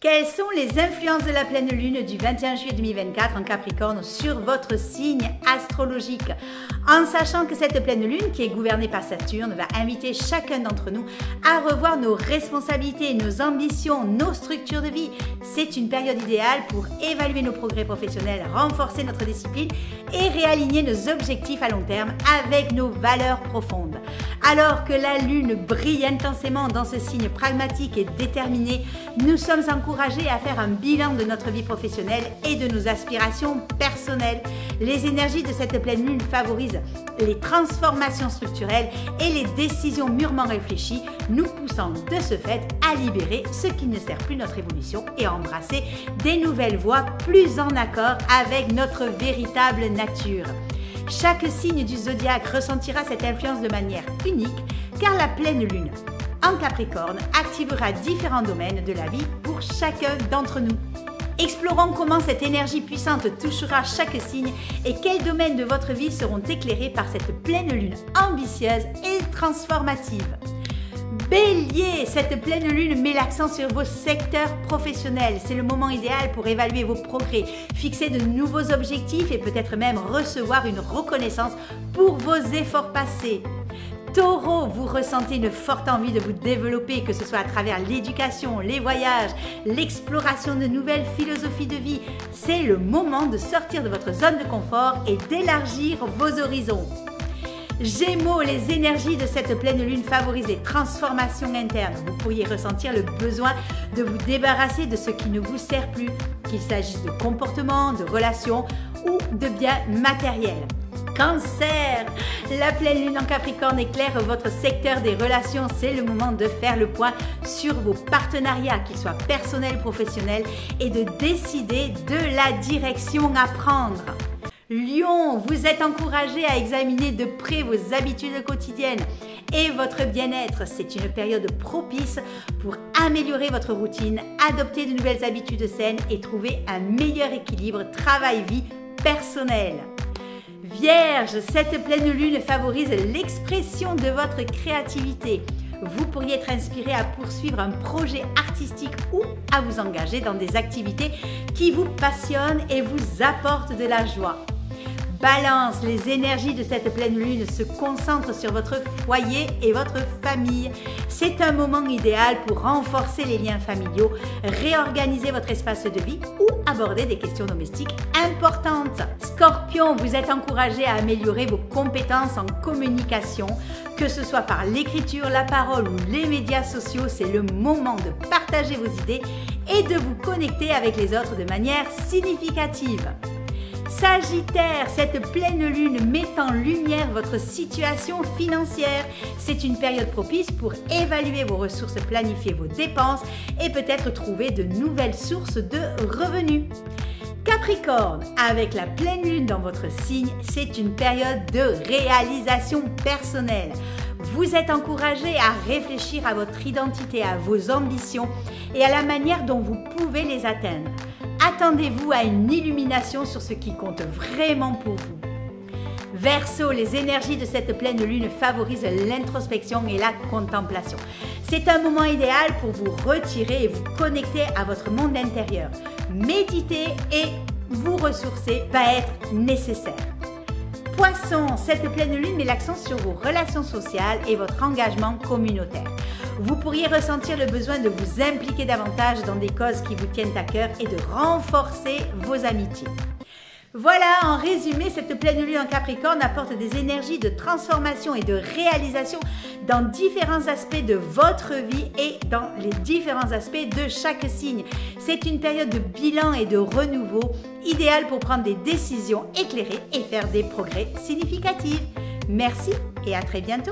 Quelles sont les influences de la pleine lune du 21 juillet 2024 en Capricorne sur votre signe astrologique? En sachant que cette pleine lune, qui est gouvernée par Saturne, va inviter chacun d'entre nous à revoir nos responsabilités, nos ambitions, nos structures de vie. C'est une période idéale pour évaluer nos progrès professionnels, renforcer notre discipline et réaligner nos objectifs à long terme avec nos valeurs profondes. Alors que la lune brille intensément dans ce signe pragmatique et déterminé, nous sommes encouragés à faire un bilan de notre vie professionnelle et de nos aspirations personnelles. Les énergies de cette pleine lune favorisent les transformations structurelles et les décisions mûrement réfléchies, nous poussant de ce fait à libérer ce qui ne sert plus notre évolution et à embrasser des nouvelles voies plus en accord avec notre véritable nature. Chaque signe du zodiaque ressentira cette influence de manière unique car la pleine lune en Capricorne activera différents domaines de la vie pour chacun d'entre nous. Explorons comment cette énergie puissante touchera chaque signe et quels domaines de votre vie seront éclairés par cette pleine lune ambitieuse et transformative. Bélier, cette pleine lune met l'accent sur vos secteurs professionnels. C'est le moment idéal pour évaluer vos progrès, fixer de nouveaux objectifs et peut-être même recevoir une reconnaissance pour vos efforts passés. Taureau, vous ressentez une forte envie de vous développer, que ce soit à travers l'éducation, les voyages, l'exploration de nouvelles philosophies de vie. C'est le moment de sortir de votre zone de confort et d'élargir vos horizons. Gémeaux, les énergies de cette pleine lune favorisent les transformations internes. Vous pourriez ressentir le besoin de vous débarrasser de ce qui ne vous sert plus, qu'il s'agisse de comportements, de relations ou de biens matériels. Cancer, la pleine lune en Capricorne éclaire votre secteur des relations. C'est le moment de faire le point sur vos partenariats, qu'ils soient personnels ou professionnels, et de décider de la direction à prendre. Lion, vous êtes encouragé à examiner de près vos habitudes quotidiennes et votre bien-être. C'est une période propice pour améliorer votre routine, adopter de nouvelles habitudes saines et trouver un meilleur équilibre travail-vie personnelle. Vierge, cette pleine lune favorise l'expression de votre créativité. Vous pourriez être inspiré à poursuivre un projet artistique ou à vous engager dans des activités qui vous passionnent et vous apportent de la joie. Balance, les énergies de cette pleine lune se concentrent sur votre foyer et votre famille. C'est un moment idéal pour renforcer les liens familiaux, réorganiser votre espace de vie ou aborder des questions domestiques importantes. Scorpion, vous êtes encouragé à améliorer vos compétences en communication, que ce soit par l'écriture, la parole ou les médias sociaux. C'est le moment de partager vos idées et de vous connecter avec les autres de manière significative. Sagittaire, cette pleine lune met en lumière votre situation financière. C'est une période propice pour évaluer vos ressources, planifier vos dépenses et peut-être trouver de nouvelles sources de revenus. Capricorne, avec la pleine lune dans votre signe, c'est une période de réalisation personnelle. Vous êtes encouragé à réfléchir à votre identité, à vos ambitions et à la manière dont vous pouvez les atteindre. Attendez-vous à une illumination sur ce qui compte vraiment pour vous. Verseau, les énergies de cette pleine lune favorisent l'introspection et la contemplation. C'est un moment idéal pour vous retirer et vous connecter à votre monde intérieur. Méditer et vous ressourcer va être nécessaire. Poisson, cette pleine lune met l'accent sur vos relations sociales et votre engagement communautaire. Vous pourriez ressentir le besoin de vous impliquer davantage dans des causes qui vous tiennent à cœur et de renforcer vos amitiés. Voilà, en résumé, cette pleine lune en Capricorne apporte des énergies de transformation et de réalisation dans différents aspects de votre vie et dans les différents aspects de chaque signe. C'est une période de bilan et de renouveau, idéale pour prendre des décisions éclairées et faire des progrès significatifs. Merci et à très bientôt.